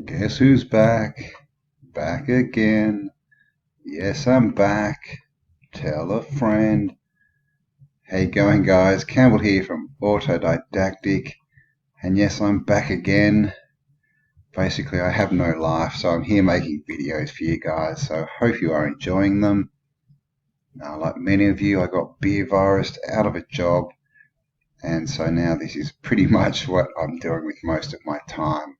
Guess who's back? Back again. Yes, I'm back. Tell a friend. How you going, guys? Campbell here from Autodidactic. And yes, I'm back again. Basically, I have no life, so I'm here making videos for you guys. So I hope you are enjoying them. Now, like many of you, I got beer virused out of a job. And so now this is pretty much what I'm doing with most of my time.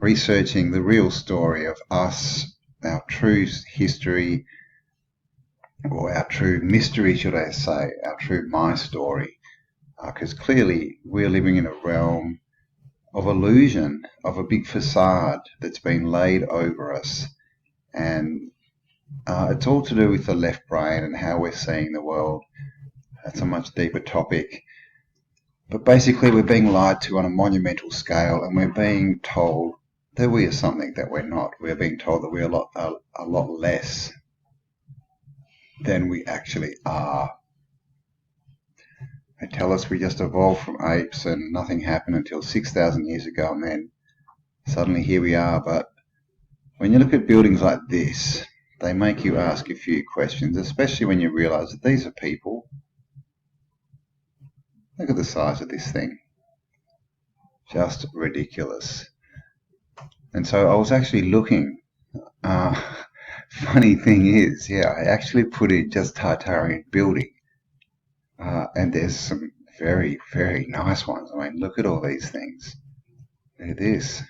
Researching the real story of us, our true history, or our true mystery, should I say, our true my story. Because clearly we're living in a realm of illusion, of a big facade that's been laid over us. And it's all to do with the left brain and how we're seeing the world. That's a much deeper topic. But basically we're being lied to on a monumental scale, and we're being told that we are something that we're not. We're being told that we're a lot less than we actually are. They tell us we just evolved from apes and nothing happened until 6,000 years ago, and then suddenly here we are. But when you look at buildings like this, they make you ask a few questions, especially when you realize that these are people. Look at the size of this thing. Just ridiculous. And so I was actually looking. Funny thing is, yeah, I actually put in just Tartarian building. And there's some very, very nice ones. I mean, look at all these things. Look at this.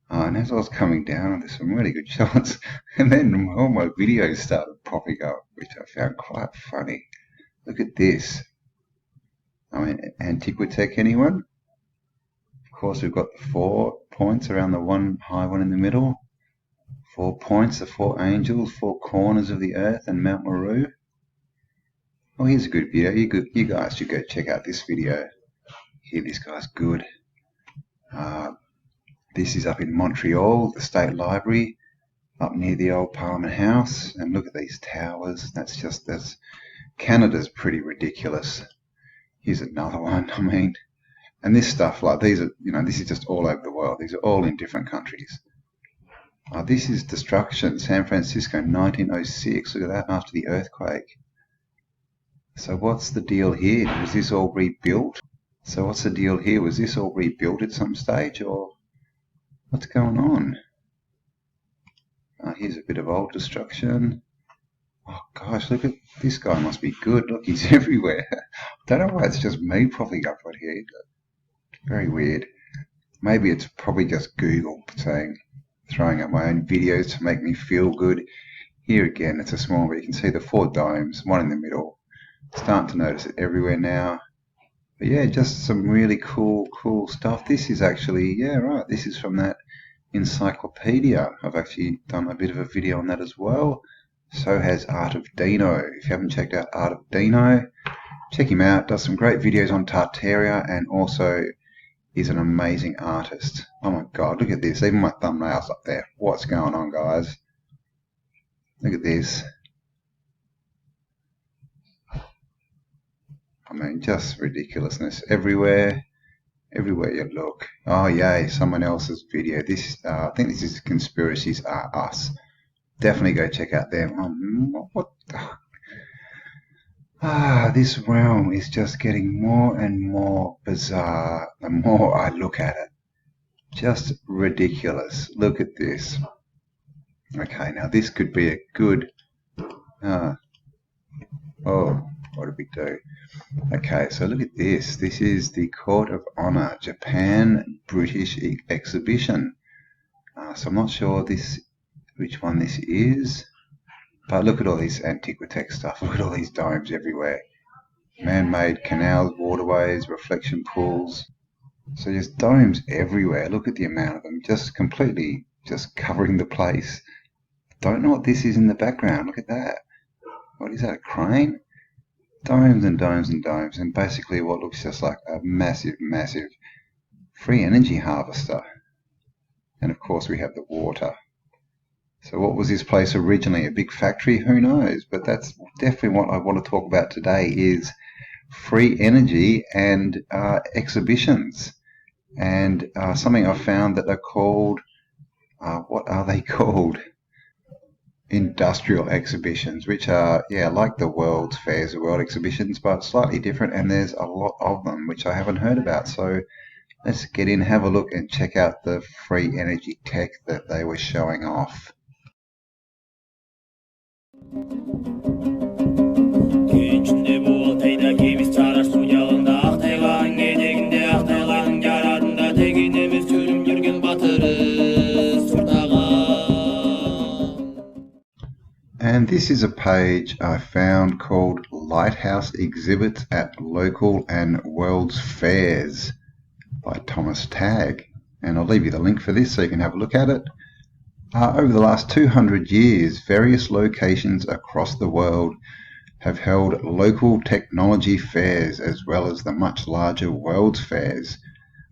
And as I was coming down, there's some really good shots. And then all my videos started popping up, which I found quite funny. Look at this. I mean, Antiquitech, anyone? Of course, we've got the 4 points around the one high one in the middle. 4 points, the 4 angels, 4 corners of the earth, and Mount Mewe. Oh, here's a good video. You guys should go check out this video. Here, this guy's good. This is up in Montreal, the State Library, up near the old Parliament House. And look at these towers. That's Canada's pretty ridiculous. Here's another one. I mean, and this stuff, like these are, this is just all over the world. These are all in different countries. This is destruction, San Francisco, 1906. Look at that, after the earthquake. So what's the deal here? Was this all rebuilt? So what's the deal here? Was this all rebuilt at some stage, or what's going on? Here's a bit of old destruction. Oh gosh, look at this guy. Must be good. Look, he's everywhere. I don't know why it's just me popping up right here. Very weird. Maybe it's probably just Google throwing up my own videos to make me feel good. Here again, it's a small, but you can see the 4 domes, one in the middle. Starting to notice it everywhere now. But yeah, just some really cool stuff. This is actually, yeah, right, this is from that encyclopedia. I've actually done a bit of a video on that as well. So has Art of Dino. If you haven't checked out Art of Dino, check him out. Does some great videos on Tartaria, and also is an amazing artist. Oh my god, look at this. Even my thumbnail's up there. What's going on, guys? Look at this. I mean, just ridiculousness everywhere. Everywhere you look. Oh yay, someone else's video. This, I think this is Conspiracies Are Us. Definitely go check out them. What the... this realm is just getting more and more bizarre the more I look at it. Just ridiculous. Look at this. Okay, now this could be a good... oh, what did we do? Okay, so look at this. This is the Court of Honor, Japan British Exhibition. So I'm not sure which one this is. But look at all this Antiquitech stuff. Look at all these domes everywhere. Man-made canals, waterways, reflection pools. So there's domes everywhere. Look at the amount of them. Just completely just covering the place. Don't know what this is in the background. Look at that. What is that, a crane? Domes and domes and domes. And basically what looks just like a massive, massive free energy harvester. And of course we have the water. So what was this place originally? A big factory? Who knows? But that's definitely what I want to talk about today, is free energy and exhibitions. and something I found that are called, what are they called? Industrial exhibitions, which are, yeah, like the world's fairs, the world exhibitions, but slightly different, and there's a lot of them which I haven't heard about. So let's get in, have a look, and check out the free energy tech that they were showing off. And this is a page I found called Lighthouse Exhibits at Local and World's Fairs by Thomas Tagg. And I'll leave you the link for this so you can have a look at it. Over the last 200 years, various locations across the world have held local technology fairs as well as the much larger World's Fairs.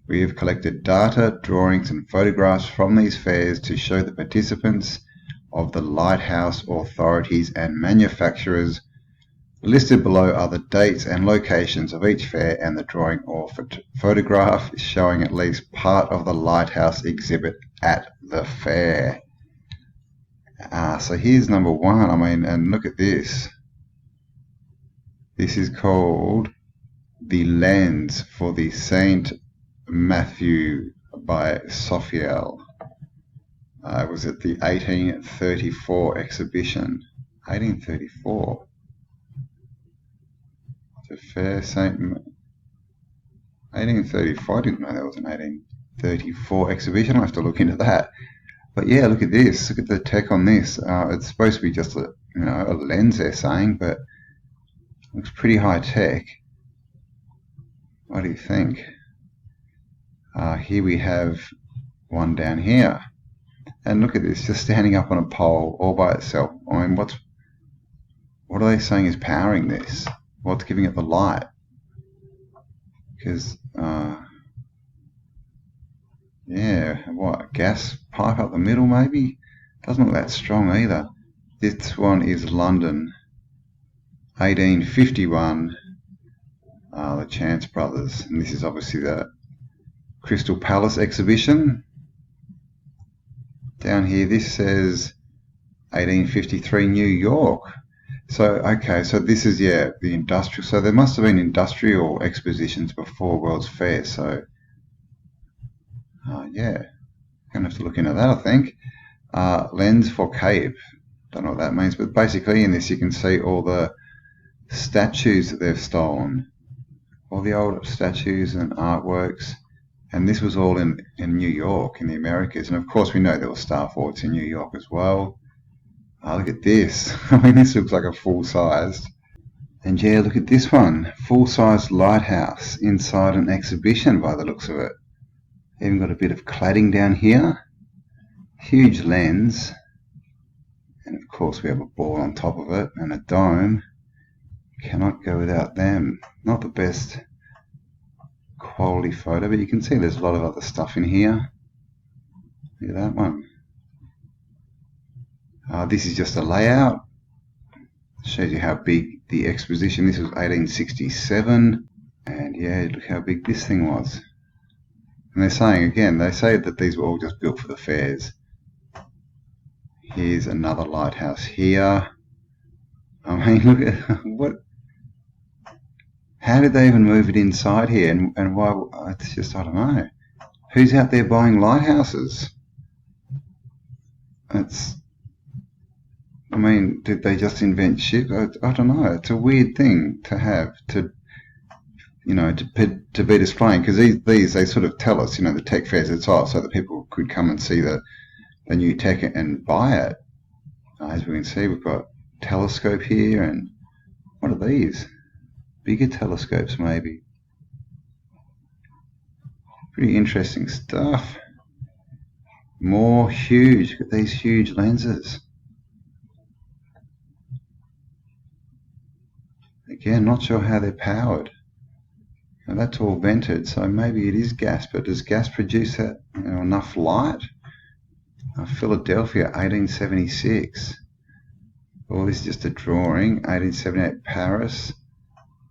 We have collected data, drawings and photographs from these fairs to show the participants of the lighthouse authorities and manufacturers. Listed below are the dates and locations of each fair, and the drawing or photograph showing at least part of the lighthouse exhibit at the fair. So here's number one. I mean, and look at this. This is called The Lens for the Saint Matthew by Sophiel. It was at the 1834 exhibition. 1834. The fair Saint 1834. I didn't know there was an 1834 exhibition. I'll have to look into that. But yeah, look at this. Look at the tech on this. It's supposed to be just a lens, they're saying, but it looks pretty high tech. What do you think? Here we have one down here. And look at this, just standing up on a pole all by itself. I mean, what are they saying is powering this? What's giving it the light? Because, yeah, what, gas pipe up the middle maybe? Doesn't look that strong either. This one is London, 1851, the Chance Brothers. And this is obviously the Crystal Palace exhibition. Down here, this says 1853 New York. So, okay, so this is, yeah, the industrial. So there must have been industrial expositions before World's Fair. So, yeah, gonna have to look into that, I think. Lens for Cape. Don't know what that means, but basically in this you can see all the statues that they've stolen. All the old statues and artworks. And this was all in New York, in the Americas. And of course we know there were Star Forts in New York as well. Look at this. I mean, this looks like a full-sized. And yeah, look at this one. Full-sized lighthouse inside an exhibition by the looks of it. Even got a bit of cladding down here. Huge lens. And of course we have a ball on top of it and a dome. Cannot go without them. Not the best quality photo, but you can see there's a lot of other stuff in here. Look at that one. This is just a layout. Shows you how big the exposition. This was 1867, and yeah, look how big this thing was. And they're saying again, they say that these were all just built for the fairs. Here's another lighthouse here. I mean, look at what. How did they even move it inside here? And why? It's just, I don't know. Who's out there buying lighthouses? I mean, did they just invent shit? I don't know. It's a weird thing to have to be displaying, because these they sort of tell us, the tech fairs it's all so that people could come and see the new tech and buy it. As we can see, we've got telescope here, and what are these? Bigger telescopes, maybe. Pretty interesting stuff. More huge. Look at these huge lenses. Again, not sure how they're powered. Now that's all vented, so maybe it is gas, but does gas produce that enough light? Philadelphia, 1876. Oh, this is just a drawing. 1878 Paris.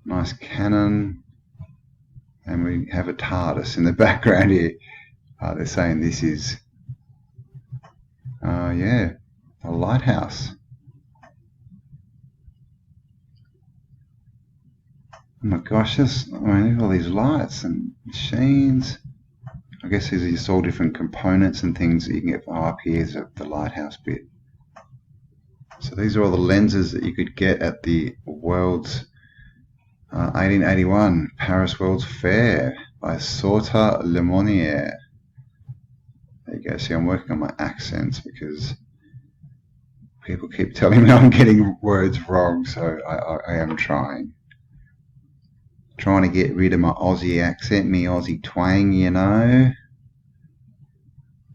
Nice cannon. And we have a TARDIS in the background here. They're saying this is, yeah, a lighthouse. Oh my gosh, I mean, look at all these lights and machines. I guess these are just all different components and things that you can get. Oh, up here's the lighthouse bit. So these are all the lenses that you could get at the World's 1881 Paris World's Fair by Sorta-Lemonier. There you go. See, I'm working on my accents because people keep telling me I'm getting words wrong, so I am trying. Trying to get rid of my Aussie accent, me Aussie twang, you know.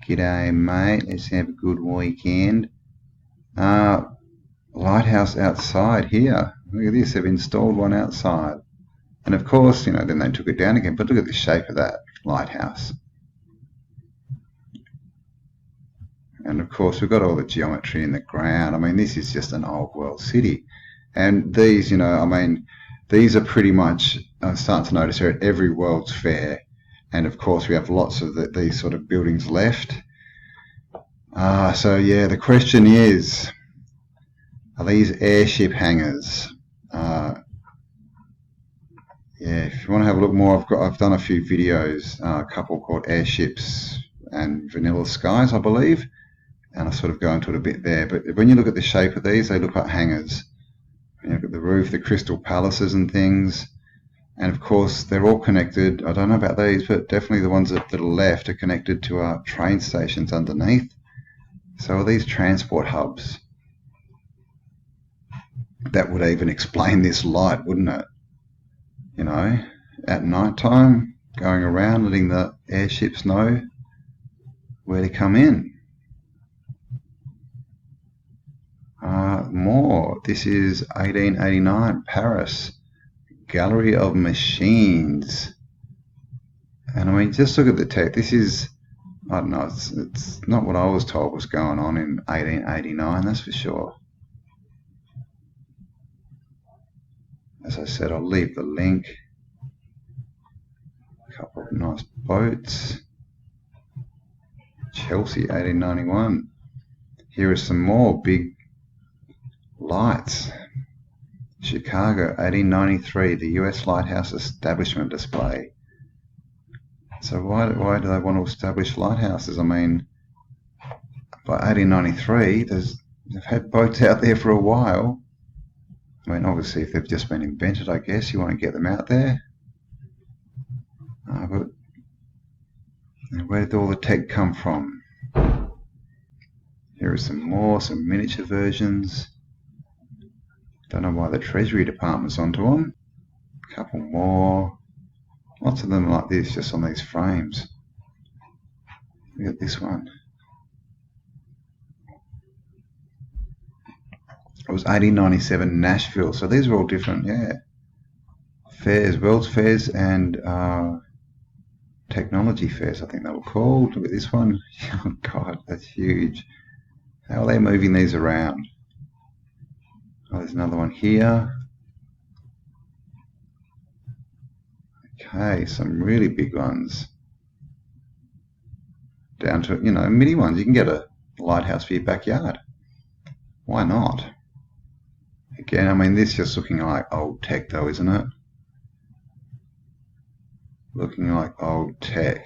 G'day, mate. Let's have a good weekend. Lighthouse outside here. Look at this. They've installed one outside. And of course, you know, then they took it down again. But look at the shape of that lighthouse. And of course, we've got all the geometry in the ground. I mean, this is just an old world city. And these, you know, I mean, these are pretty much, I'm starting to notice here at every World's Fair. And of course, we have lots of these sort of buildings left. So yeah, the question is, are these airship hangars? Yeah, if you want to have a look more, I've done a few videos, a couple called Airships and Vanilla Skies, I believe. And I sort of go into it a bit there. But when you look at the shape of these, they look like hangars. When you look at the roof, the crystal palaces and things. And of course, they're all connected. I don't know about these, but definitely the ones that are left are connected to our train stations underneath. So are these transport hubs? That would even explain this light, wouldn't it? You know, at night time, going around letting the airships know where to come in. More. This is 1889 Paris. Gallery of Machines. And I mean, just look at the tech. This is, I don't know, it's not what I was told was going on in 1889, that's for sure. As I said, I'll leave the link. A couple of nice boats. Chelsea, 1891. Here are some more big lights. Chicago, 1893, the US Lighthouse Establishment Display. So why do they want to establish lighthouses? I mean, by 1893, they've had boats out there for a while. I mean, obviously, if they've just been invented, I guess you want to get them out there. But where did all the tech come from? Here are some miniature versions. Don't know why the Treasury Department's onto them. A couple more. Lots of them like this, just on these frames. Look at this one. It was 1897 Nashville, so these are all different, yeah. Fairs, World's Fairs and Technology Fairs, I think they were called. Look at this one. Oh God, that's huge. How are they moving these around? Oh, there's another one here. Okay, some really big ones. Down to, you know, mini ones. You can get a lighthouse for your backyard. Why not? Again, I mean, this is just looking like old tech though, isn't it? Looking like old tech.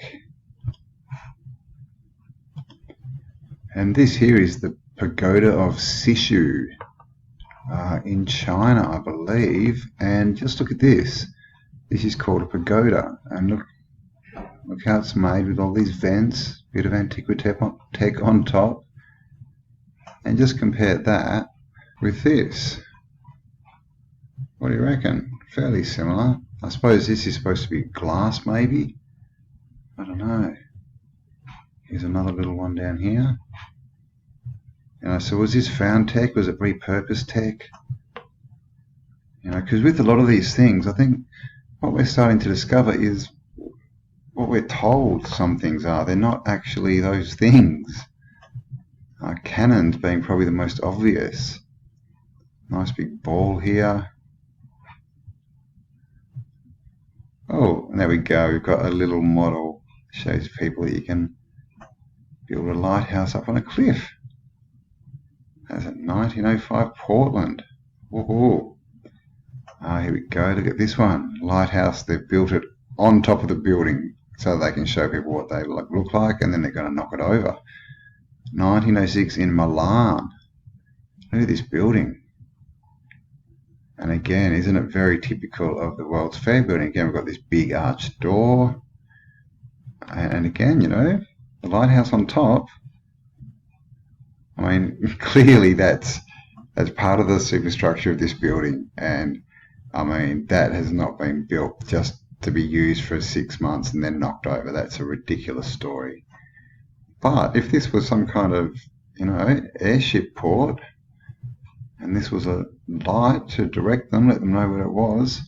And this here is the Pagoda of Sishu in China, I believe. And just look at this. This is called a pagoda. And look how it's made with all these vents, bit of antiquity tech on top. And just compare that with this. What do you reckon? Fairly similar. I suppose this is supposed to be glass, maybe. I don't know. Here's another little one down here. You know, so was this found tech? Was it repurposed tech? You know, because with a lot of these things, I think what we're starting to discover is what we're told some things are. They're not actually those things. Cannons being probably the most obvious. Nice big ball here. Oh, And there we go, we've got a little model that shows people that you can build a lighthouse up on a cliff. That's at 1905 Portland. Woohoo! Here we go, look at this one. Lighthouse, they've built it on top of the building so they can show people what they look like, and then they're going to knock it over. 1906 in Milan. Look at this building. And again, isn't it very typical of the World's Fair building? Again, we've got this big arched door. And again, you know, the lighthouse on top. I mean, clearly that's part of the superstructure of this building. And I mean, that has not been built just to be used for 6 months and then knocked over. That's a ridiculous story. But if this was some kind of, you know, airship port, and this was a light to direct them, let them know what it was,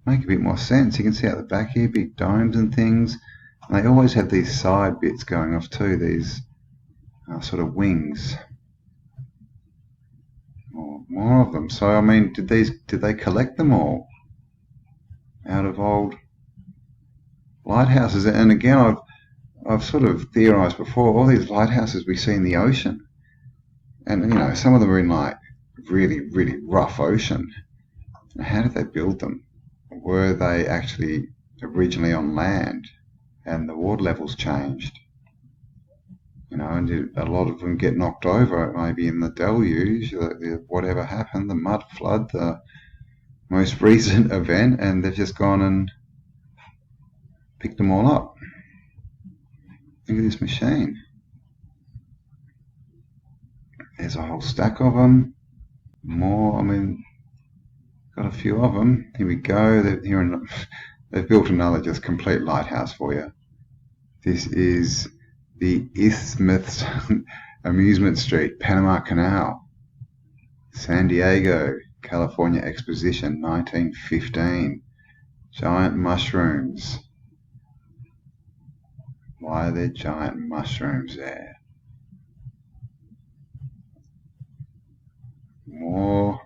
make a bit more sense. You can see out the back here, big domes and things. And they always have these side bits going off too, these sort of wings. More of them. So I mean, did they collect them all out of old lighthouses? And again, I've sort of theorized before, all these lighthouses we see in the ocean, and you know, some of them are in like really, really rough ocean. How did they build them? Were they actually originally on land and the water levels changed? You know, and did a lot of them get knocked over, maybe in the deluge, whatever happened, the mud flood, the most recent event, and they've just gone and picked them all up. Look at this machine. There's a whole stack of them. More, I mean, got a few of them. Here we go. They've built another just complete lighthouse for you. This is the Isthmus Amusement Street, Panama Canal, San Diego, California Exposition, 1915. Giant mushrooms. Why are there giant mushrooms there? More.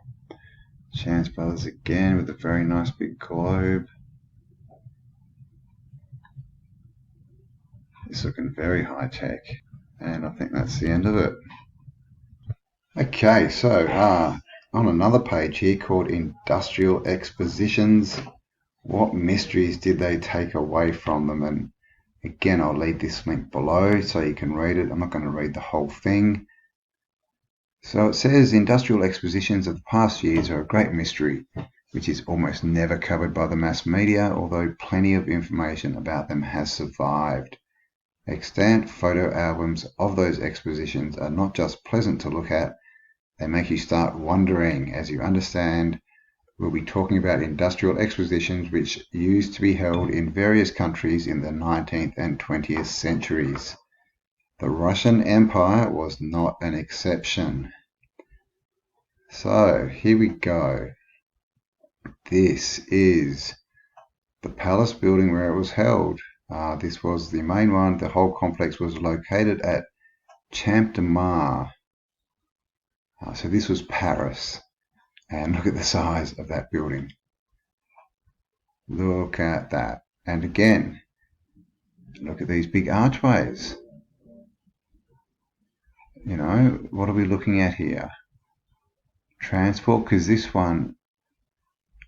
Chance Brothers again with a very nice big globe. It's looking very high tech, and I think that's the end of it. Okay, so on another page here called Industrial Expositions, what mysteries did they take away from them? And again, I'll leave this link below so you can read it. I'm not going to read the whole thing. So it says industrial expositions of the past years are a great mystery, which is almost never covered by the mass media, although plenty of information about them has survived. Extant photo albums of those expositions are not just pleasant to look at, they make you start wondering. As you understand, we'll be talking about industrial expositions which used to be held in various countries in the 19th and 20th centuries. The Russian Empire was not an exception. So here we go. This is the palace building where it was held. This was the main one. The whole complex was located at Champ de Mars. So this was Paris. And look at the size of that building. Look at that. And again, look at these big archways. You know, what are we looking at here? Transport, because this one,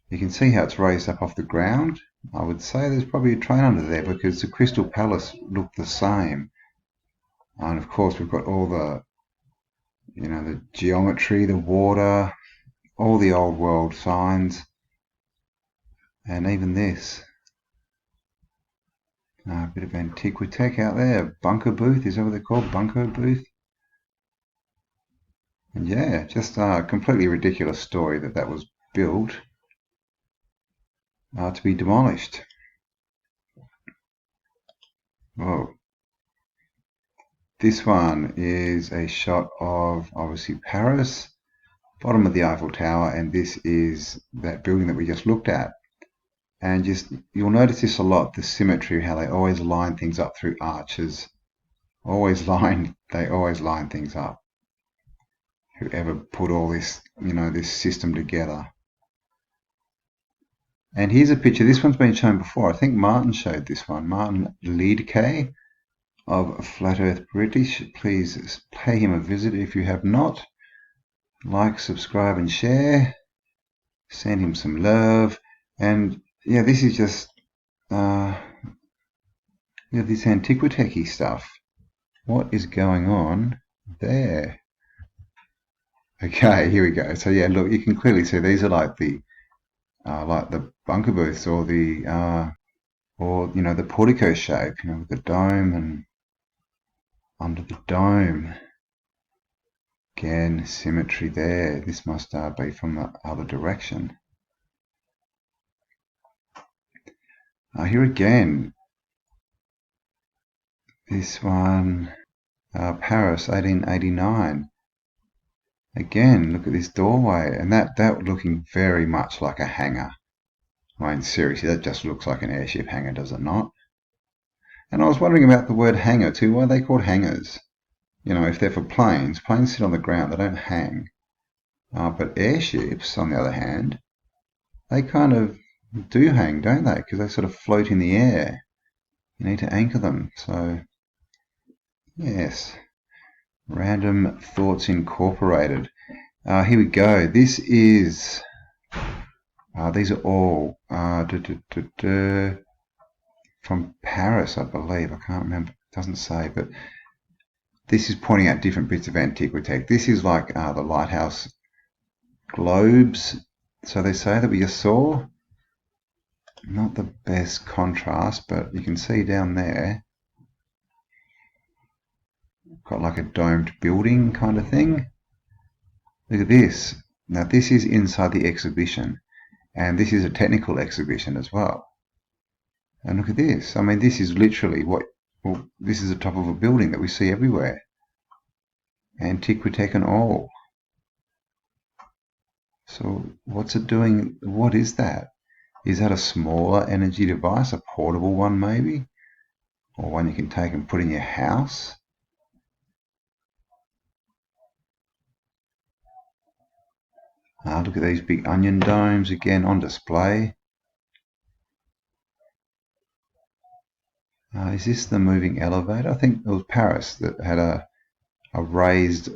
you can see how it's raised up off the ground. I would say there's probably a train under there because the Crystal Palace looked the same. And of course we've got all the, you know, the geometry, the water, all the old world signs, and even this. A bit of antiquitech out there. Bunker booth, is that what they're called? Bunker booth? And yeah, just a completely ridiculous story that was built to be demolished. Whoa. This one is a shot of obviously Paris, bottom of the Eiffel Tower, and this is that building that we just looked at. And just you'll notice this a lot, the symmetry, how they always line things up through arches. They always line things up. Whoever put all this, you know, this system together. And here's a picture. This one's been shown before. I think Martin showed this one. Martin Liedke of Flat Earth British. Please pay him a visit if you have not. Like, subscribe, and share. Send him some love. And yeah, this is just this Antiquitech-y stuff. What is going on there? Okay, here we go. So yeah, look, you can clearly see these are like the bunker booths, or the the portico shape, with the dome, and under the dome again, symmetry there. This must be from the other direction. Here again, this one, Paris, 1889. Again, look at this doorway, and that looking very much like a hangar. I mean, seriously, that just looks like an airship hangar, does it not? And I was wondering about the word hangar too. Why are they called hangars? If they're for planes sit on the ground, they don't hang. But airships, on the other hand, they kind of do hang, don't they? Because they sort of float in the air. You need to anchor them. So, yes. Random Thoughts Incorporated. Here we go. This is... these are all from Paris, I believe. I can't remember. It doesn't say, but this is pointing out different bits of Antiquitech. This is like the lighthouse globes. So they say that we just saw. Not the best contrast, but you can see down there, got like a domed building kind of thing. Look at this. Now this is inside the exhibition, and this is a technical exhibition as well. And look at this. I mean, this is literally this is the top of a building that we see everywhere. Antiquitech and all. So what's it doing? What is that? Is that a smaller energy device, a portable one maybe? Or one you can take and put in your house? Look at these big onion domes again on display. Is this the moving elevator? I think it was Paris that had a raised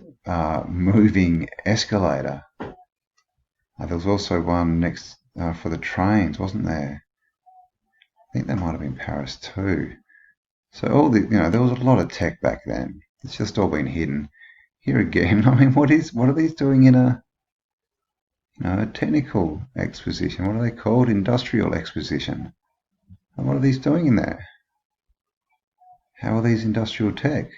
moving escalator. There was also one next for the trains, wasn't there? I think that might have been Paris too. So all the, there was a lot of tech back then. It's just all been hidden. Here again, I mean, what are these doing in a technical exposition? What are they called? Industrial exposition. And what are these doing in there? How are these industrial tech?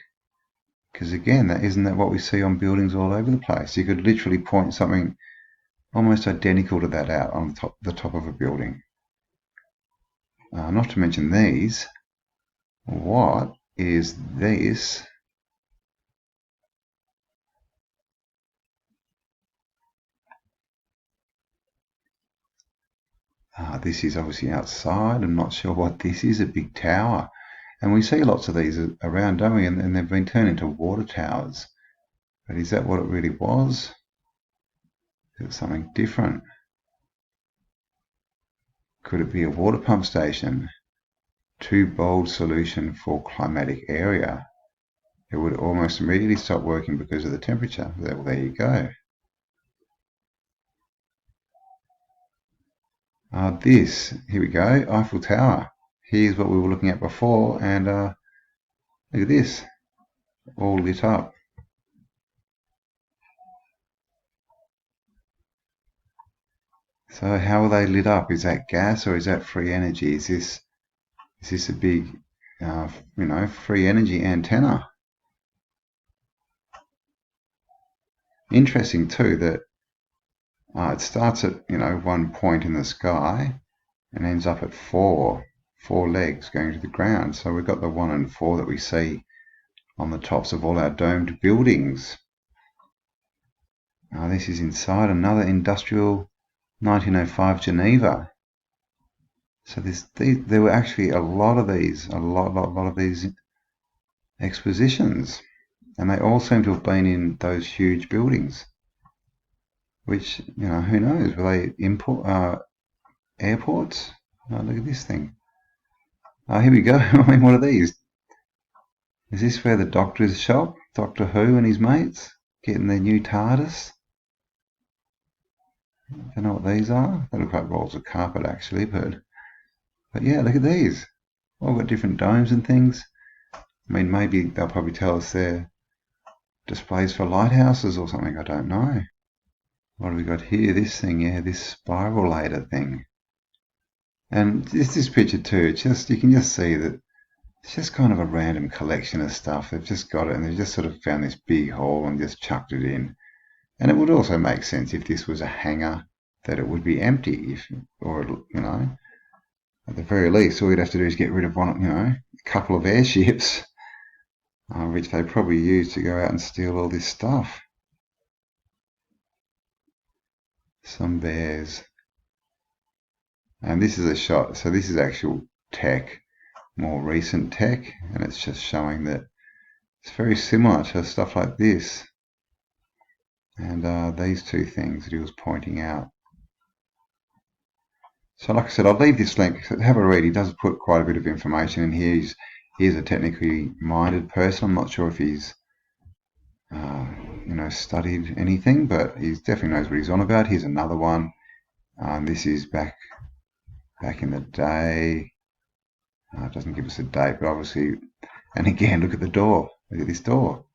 Because again, isn't that what we see on buildings all over the place? You could literally point something almost identical to that out on the top of a building. Not to mention these. What is this? This is obviously outside. I'm not sure what this is. A big tower. And we see lots of these around, don't we? And they've been turned into water towers. But is that what it really was? Is it something different? Could it be a water pump station? Too bold solution for climatic area. It would almost immediately stop working because of the temperature. Well, there you go. Here we go, Eiffel Tower. Here's what we were looking at before, and look at this, all lit up. So how are they lit up? Is that gas or is that free energy? Is this a big, free energy antenna? Interesting too that it starts at one point in the sky and ends up at four legs going to the ground. So we've got the 1 and 4 that we see on the tops of all our domed buildings. This is inside another industrial 1905 Geneva. So there were actually a lot of these expositions, and they all seem to have been in those huge buildings. Which, who knows? Were they airports. Oh, look at this thing. Oh, here we go. I mean, what are these? Is this where the doctors shop? Doctor Who and his mates? Getting their new TARDIS? I don't know what these are. They look like rolls of carpet actually, but yeah, look at these. All got different domes and things. I mean, maybe they'll probably tell us they're displays for lighthouses or something. I don't know. What have we got here? This thing, yeah, this spiralator thing. And this picture too, it's just, you can just see that it's just kind of a random collection of stuff. They've just got it and they've just sort of found this big hole and just chucked it in. And it would also make sense if this was a hangar that it would be empty, or you know, at the very least, all you'd have to do is get rid of one, you know, a couple of airships, which they probably use to go out and steal all this stuff. Some bears. And this is a shot, so this is actual tech, more recent tech, and it's just showing that it's very similar to stuff like this. And these two things that he was pointing out. So like I said, I'll leave this link. Have a read. He does put quite a bit of information in here. He's a technically minded person. I'm not sure if he's you know, studied anything, but he definitely knows what he's on about. Here's another one. This is back in the day. It doesn't give us a date, but obviously, and again, look at the door. Look at this door.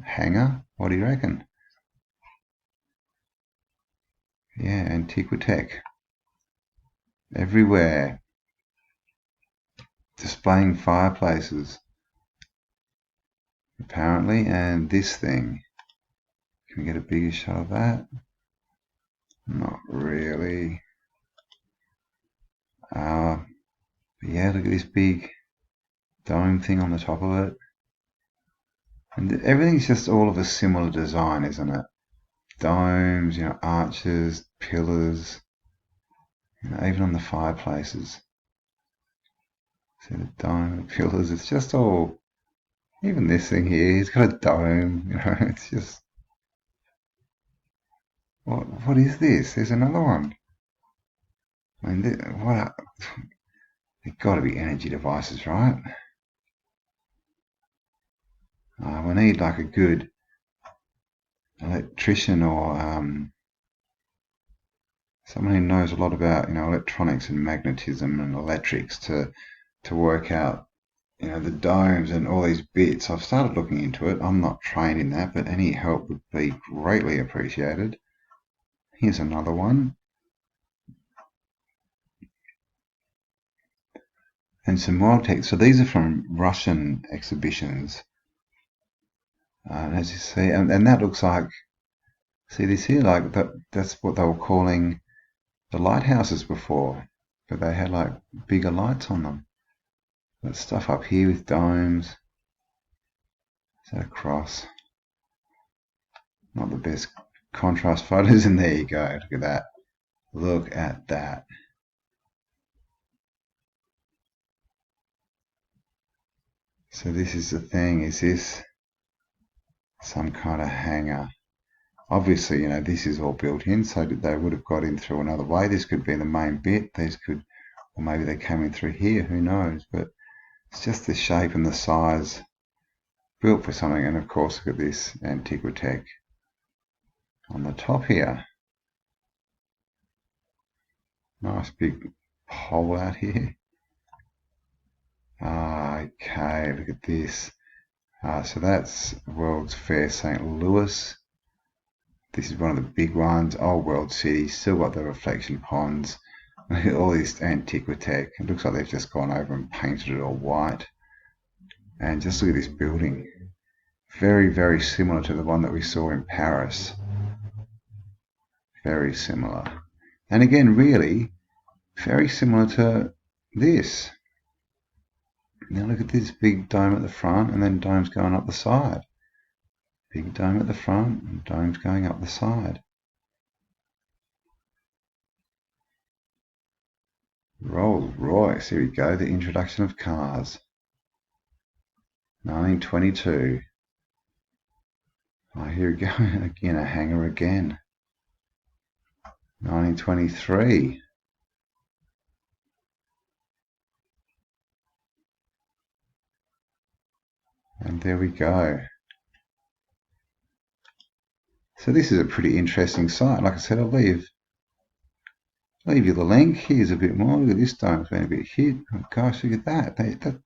Hangar. What do you reckon? Yeah, Antiquitech. Everywhere. Displaying fireplaces. Apparently, and this thing. Can we get a bigger shot of that? Not really. Yeah, look at this big dome thing on the top of it. And everything's just all of a similar design, isn't it? Domes, you know, arches, pillars, you know, even on the fireplaces. See the dome, the pillars, it's just all, even this thing here, he's got a dome, you know, it's just, what is this? There's another one. I mean, they've got to be energy devices, right? We need like a good electrician or someone who knows a lot about, you know, electronics and magnetism and electrics to work out, you know, the domes and all these bits. I've started looking into it. I'm not trained in that, but any help would be greatly appreciated. Here's another one. And some more text. So these are from Russian exhibitions. As you see, and that looks like, see this here, like that's what they were calling the lighthouses before, but they had like bigger lights on them. That stuff up here with domes. Is that a cross? Not the best contrast photos, and there you go. Look at that. Look at that. So this is the thing. Is this some kind of hangar? Obviously, you know, this is all built in, so that they would have got in through another way. This could be the main bit. These could, or maybe they came in through here. Who knows? But it's just the shape and the size built for something. And of course, look at this Antiquitech on the top here. Nice big hole out here. Okay, look at this. So that's World's Fair St. Louis. This is one of the big ones. Old World City, still got the reflection ponds. Look at all this Antiquitech. It looks like they've just gone over and painted it all white. And just look at this building. Very, very similar to the one that we saw in Paris. Very similar. And again, really, very similar to this. Now look at this big dome at the front and then domes going up the side. Big dome at the front and domes going up the side. Rolls Royce, here we go, the introduction of cars. 1922. Oh, here we go, again, a hangar again. 1923. And there we go. So this is a pretty interesting site. Like I said, I'll leave you the link. Here's a bit more. Look at this dome. It's been a bit hit. Oh gosh, look at that.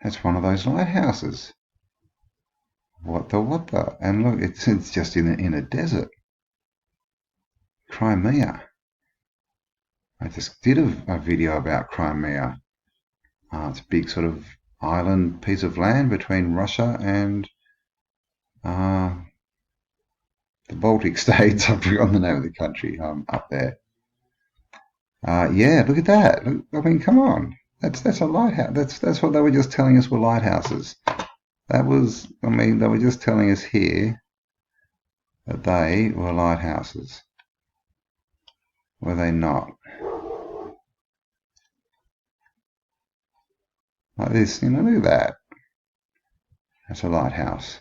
That's one of those lighthouses. What the? And look, it's just in a desert. Crimea. I just did a video about Crimea. It's a big sort of island piece of land between Russia and the Baltic states. I've forgotten the name of the country up there. Yeah, look at that. Look, I mean, come on. That's a lighthouse. That's what they were just telling us were lighthouses. That was, I mean, they were just telling us here that they were lighthouses. Were they not? Like this, you know, look at that. That's a lighthouse.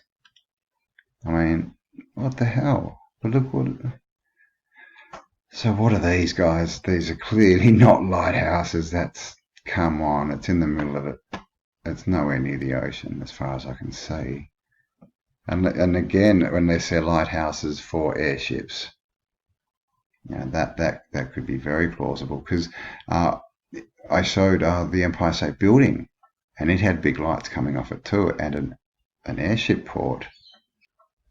I mean, what the hell? But look what... So what are these, guys? These are clearly not lighthouses. That's... Come on, it's in the middle of it. It's nowhere near the ocean, as far as I can see. And again, when they say lighthouses for airships, you know, that could be very plausible, because I showed the Empire State Building, and it had big lights coming off it too, and an airship port.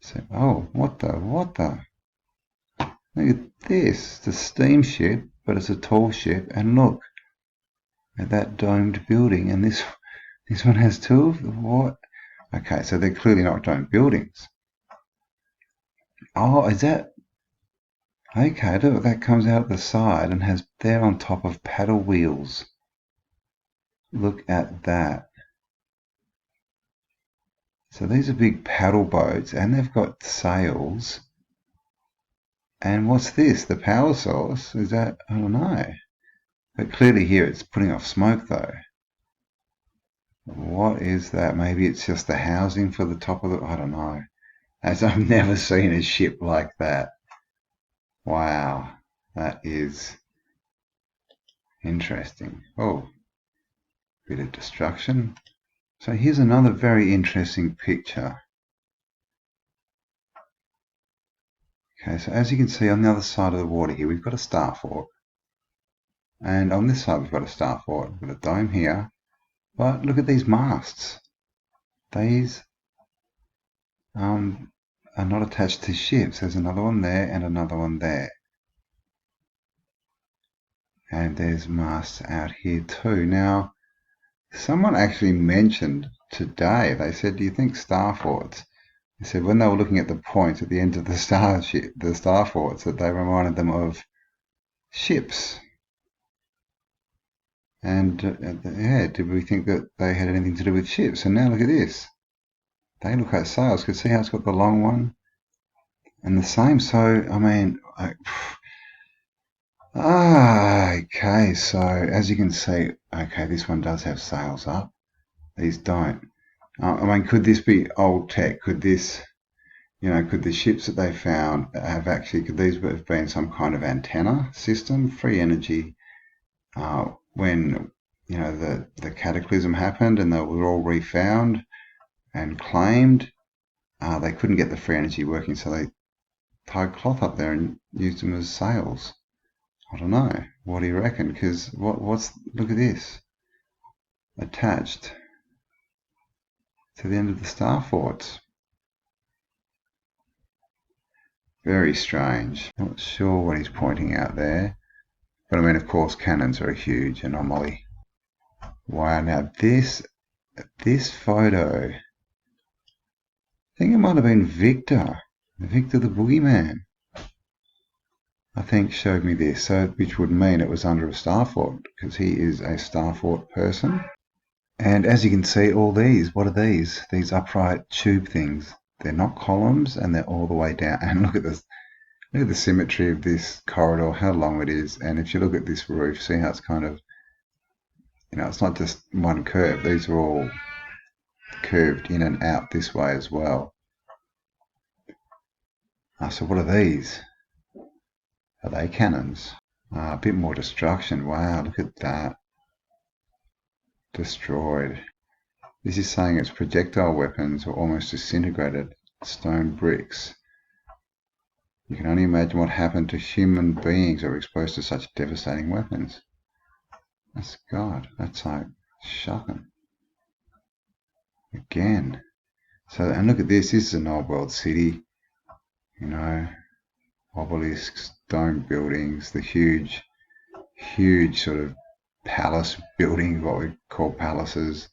So, oh, what the? Look at this. It's a steamship, but it's a tall ship, and look at that domed building, and this one has two of them. What? Okay, so they're clearly not domed buildings. Oh, is that... Okay, look, that comes out the side and has there on top of paddle wheels. Look at that. So these are big paddle boats, and they've got sails. And what's this? The power source? Is that... I don't know. But clearly here it's putting off smoke though. What is that? Maybe it's just the housing for the top of the... I don't know. As I've never seen a ship like that. Wow. That is interesting. Oh. Bit of destruction. So here's another very interesting picture. Okay, so as you can see on the other side of the water here, we've got a starfort. And on this side we've got a starfort with a dome here. But look at these masts. These are not attached to ships. There's another one there and another one there. And there's masts out here too. Now, someone actually mentioned today, they said, do you think starforts? They said when they were looking at the points at the end of the starforts, that they reminded them of ships. And yeah, did we think that they had anything to do with ships? And now look at this. They look like sails. Could see how it's got the long one and the same. So, I mean, okay, so as you can see, okay, this one does have sails up. These don't. I mean, could this be old tech? Could this, you know, could the ships that they found have actually, could these have been some kind of antenna system, free energy, when, you know, the cataclysm happened and they were all refound and claimed? They couldn't get the free energy working, so they tied cloth up there and used them as sails. I don't know. What do you reckon? Because what's... Look at this. Attached to the end of the starforts. Very strange. Not sure what he's pointing out there. But I mean, of course, cannons are a huge anomaly. Wow, now this photo, I think it might have been Victor the Boogeyman, I think, showed me this, so which would mean it was under a starfort, because he is a starfort person. And as you can see, all these, what are these? These upright tube things. They're not columns, and they're all the way down. And look at this. Look at the symmetry of this corridor, how long it is. And if you look at this roof, see how it's kind of, you know, it's not just one curve. These are all curved in and out this way as well. So what are these? Are they cannons? A bit more destruction. Wow, look at that. Destroyed. This is saying its projectile weapons were almost disintegrated stone bricks. You can only imagine what happened to human beings who were exposed to such devastating weapons. That's God. That's like shocking. Again. So, and look at this. This is an old world city. You know, obelisks, dome buildings, the huge sort of palace buildings, what we call palaces,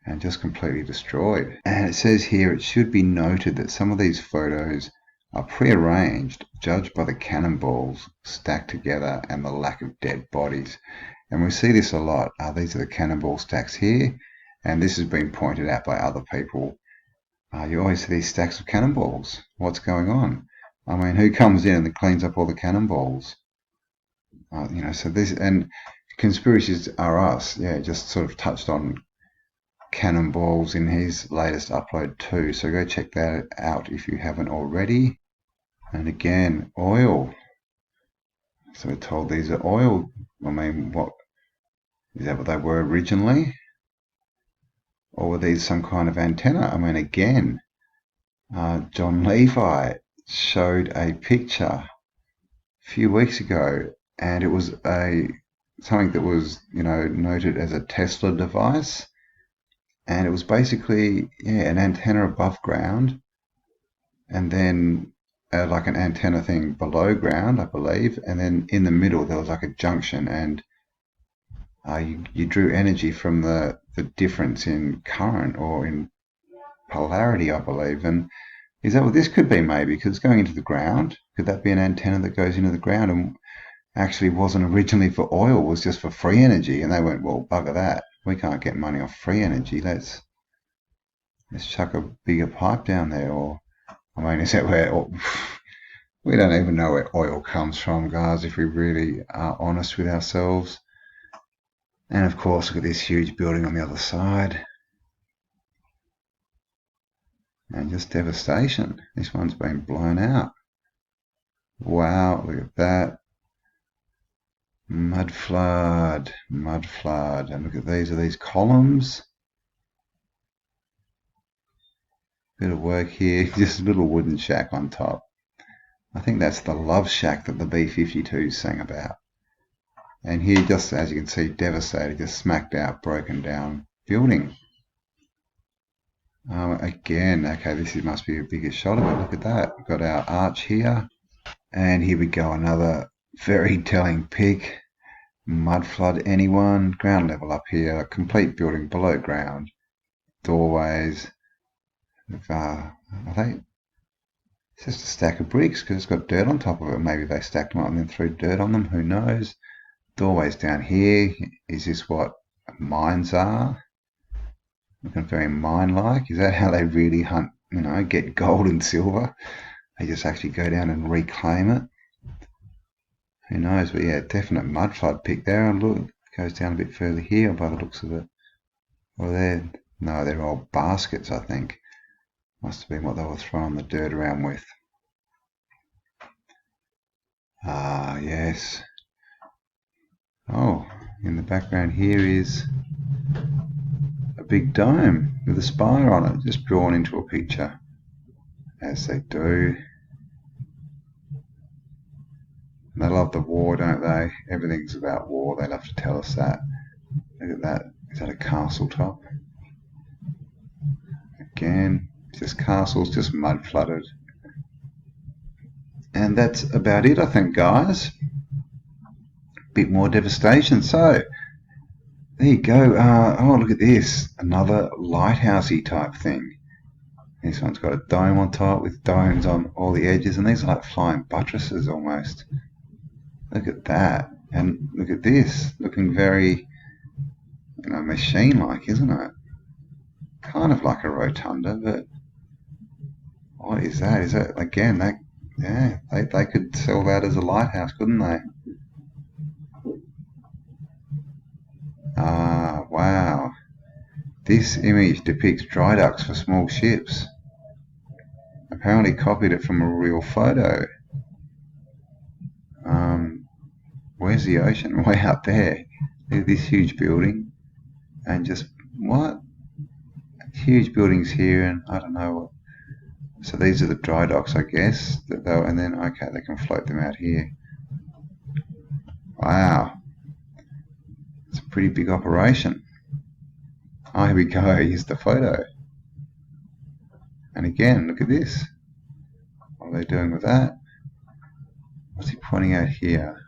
and just completely destroyed. And it says here, it should be noted that some of these photos are pre-arranged, judged by the cannonballs stacked together and the lack of dead bodies. And we see this a lot. These are the cannonball stacks here, and this has been pointed out by other people. You always see these stacks of cannonballs. What's going on? I mean, who comes in and cleans up all the cannonballs? You know, so this, and conspiracies are us. Yeah, just sort of touched on cannonballs in his latest upload too. So go check that out if you haven't already. And again, oil. So we're told these are oil. I mean, what is that? What they were originally, or were these some kind of antenna? I mean, again, John Levi showed a picture a few weeks ago, and it was something that was, you know, noted as a Tesla device, and it was basically, yeah, an antenna above ground, and then like an antenna thing below ground, I believe, and then in the middle there was like a junction, and you drew energy from the difference in current or in polarity, I believe. And is that what this could be? Maybe because it's going into the ground. Could that be an antenna that goes into the ground and actually wasn't originally for oil, was just for free energy? And they went, well, bugger that. We can't get money off free energy. Let's chuck a bigger pipe down there. Or, I mean, is that where... we don't even know where oil comes from, guys, if we really are honest with ourselves. And of course, look at this huge building on the other side. And just devastation. This one's been blown out. Wow, look at that. Mud flood, mud flood. And look at these, are these columns? Bit of work here, just a little wooden shack on top. I think that's the love shack that the B-52s sang about. And here, just as you can see, devastated, just smacked out, broken down building. Again, okay, this must be a bigger shot of it. Look at that. We've got our arch here. And here we go, another very telling pic. Mud flood, anyone? Ground level up here, a complete building below ground. Doorways. Are they? It's just a stack of bricks because it's got dirt on top of it. Maybe they stacked them up and then threw dirt on them. Who knows? Doorways down here. Is this what mines are? Looking very mine-like. Is that how they really hunt, you know, get gold and silver? They just actually go down and reclaim it. Who knows? But yeah, definite mud flood pick there. And look, it goes down a bit further here by the looks of it. Well, they're all baskets, I think. Must have been what they were throwing the dirt around with. Ah, yes. Oh, in the background here is a big dome with a spire on it, just drawn into a picture, as they do. They love the war, don't they? Everything's about war. They love to tell us that. Look at that. Is that a castle top? Again, just castles, just mud flooded. And that's about it, I think, guys. Bit more devastation. So, there you go. Oh, look at this. Another lighthousey type thing. This one's got a dome on top with domes on all the edges, and these are like flying buttresses almost. Look at that. And look at this. Looking very, you know, machine-like, isn't it? Kind of like a rotunda, but what is that? Is that, again, that, yeah, they could sell that as a lighthouse, couldn't they? Ah, wow. This image depicts dry docks for small ships. Apparently copied it from a real photo. Where's the ocean? Way out there. There's this huge building. And just, what? huge buildings here, and I don't know what. So these are the dry docks, I guess. And then, okay, they can float them out here. Wow. It's a pretty big operation. Oh, here we go. Here's the photo. And again, look at this. What are they doing with that? What's he pointing out here?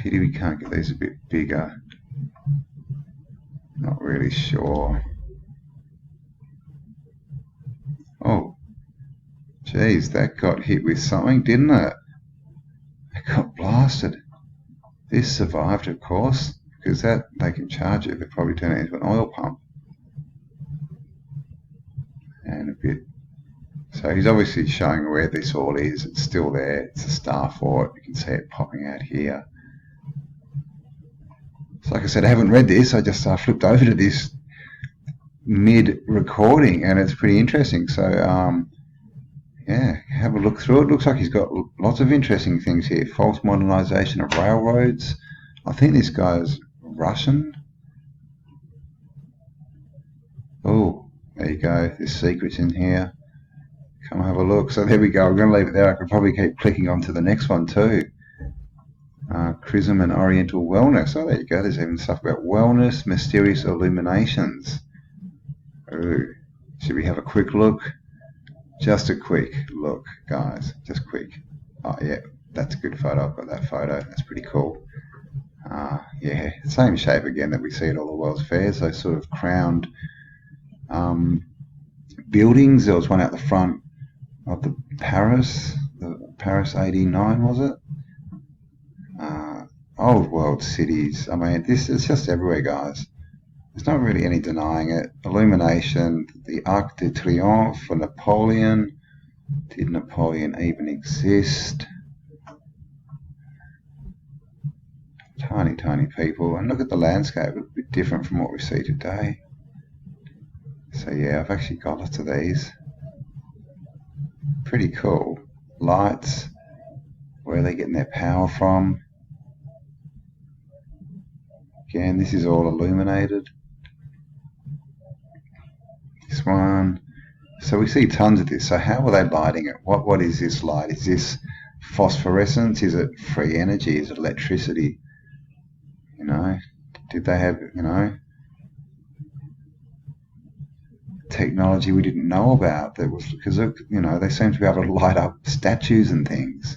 Pity we can't get these a bit bigger. Not really sure. Oh, geez, that got hit with something, didn't it? It got blasted. This survived, of course, because that they can charge it. They probably turn it into an oil pump. And a bit. So he's obviously showing where this all is. It's still there. It's a star fort. You can see it popping out here. So like I said, I haven't read this. I just flipped over to this mid-recording, and it's pretty interesting. So, yeah, have a look through it. Looks like he's got lots of interesting things here. False modernization of railroads. I think this guy's Russian. Oh, there you go. There's secrets in here. Come have a look. So there we go. I'm going to leave it there. I could probably keep clicking on to the next one too. Chrism and Oriental Wellness. Oh, there you go. There's even stuff about wellness, mysterious illuminations. Ooh. Should we have a quick look? Just a quick look, guys. Just quick. Oh, yeah. That's a good photo. I've got that photo. That's pretty cool. Yeah. Same shape again that we see at all the World's Fairs. Those sort of crowned buildings. There was one out the front of the Paris 89, was it? Old world cities. I mean, this is just everywhere, guys. There's not really any denying it. Illumination, the Arc de Triomphe for Napoleon. Did Napoleon even exist? Tiny, tiny people. And look at the landscape. It's a bit different from what we see today. So yeah, I've actually got lots of these. Pretty cool. Lights. Where are they getting their power from? Again, this is all illuminated. This one. So we see tons of this. So how are they lighting it? What is this light? Is this phosphorescence? Is it free energy? Is it electricity? You know, did they have, you know, technology we didn't know about that was, because, you know, they seem to be able to light up statues and things.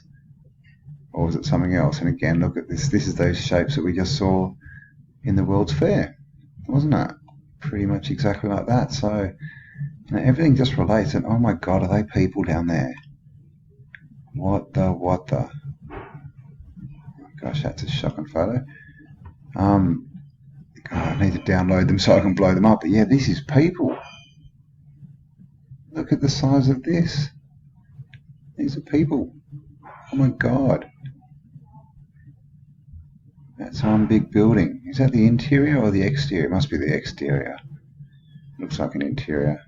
Or was it something else? And again, look at this. This is those shapes that we just saw in the World's Fair, wasn't it? Pretty much exactly like that. So, you know, everything just relates. And oh my God, are they people down there? What the? Gosh, that's a shocking photo. God, I need to download them so I can blow them up. But yeah, this is people. Look at the size of this. These are people. Oh my God. That's one big building. Is that the interior or the exterior? It must be the exterior. Looks like an interior.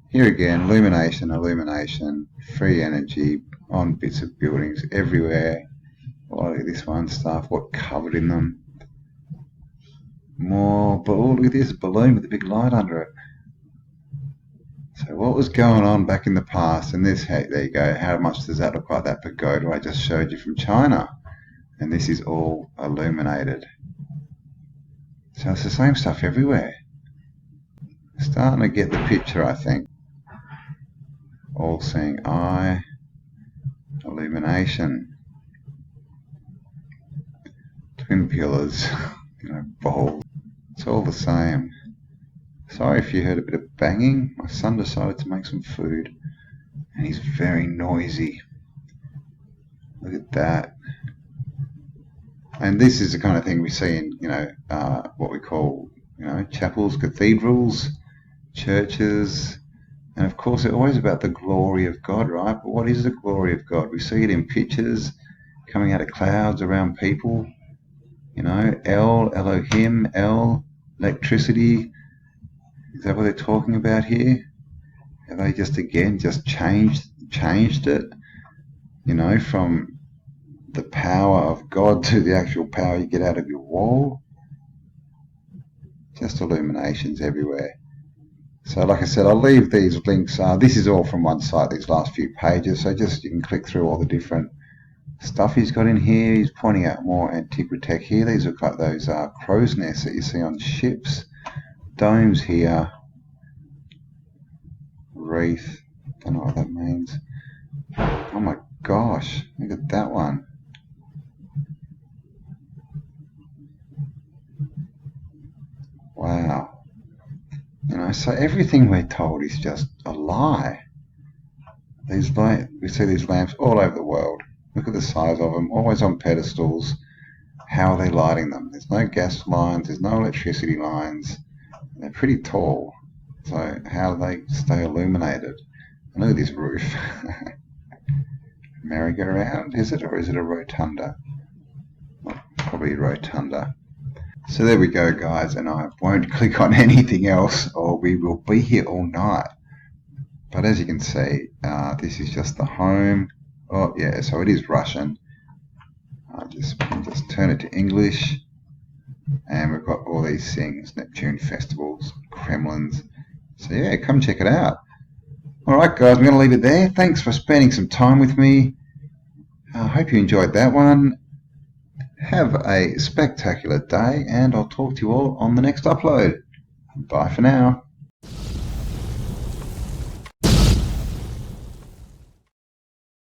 Here again, illumination, free energy on bits of buildings everywhere. Oh, look at this one stuff. What covered in them? More, but oh, look at this balloon with a big light under it. So what was going on back in the past? And this, hey, there you go. How much does that look like that pagoda I just showed you from China? And this is all illuminated. So it's the same stuff everywhere. Starting to get the picture, I think. All-seeing eye, illumination, twin pillars, you know, balls. It's all the same. Sorry if you heard a bit of banging. My son decided to make some food, and he's very noisy. Look at that. And this is the kind of thing we see in, you know, what we call, you know, chapels, cathedrals, churches, and of course it's always about the glory of God, right? But what is the glory of God? We see it in pictures coming out of clouds around people, you know, Elohim, electricity. Is that what they're talking about here? Have they just changed it, you know, from the power of God to the actual power you get out of your wall? just illuminations everywhere. So like I said, I'll leave these links. This is all from one site, these last few pages, so just you can click through all the different stuff he's got in here. He's pointing out more antiquitech here. These look like those crow's nests that you see on ships. Domes here. Wreath. Don't know what that means. Oh my gosh, look at that one. Wow. You know, so everything we're told is just a lie. We see these lamps all over the world. Look at the size of them, always on pedestals. How are they lighting them? There's no gas lines, there's no electricity lines. They're pretty tall. So how do they stay illuminated? And look at this roof. Merry-go-round, is it? Or is it a rotunda? Well, probably a rotunda. So there we go, guys, and I won't click on anything else or we will be here all night. But as you can see, this is just the home. Oh yeah, so it is Russian. Just turn it to English, and we've got all these things: Neptune festivals, Kremlins. So yeah, come check it out. Alright guys, I'm going to leave it there. Thanks for spending some time with me. I hope you enjoyed that one. Have a spectacular day, and I'll talk to you all on the next upload. Bye for now.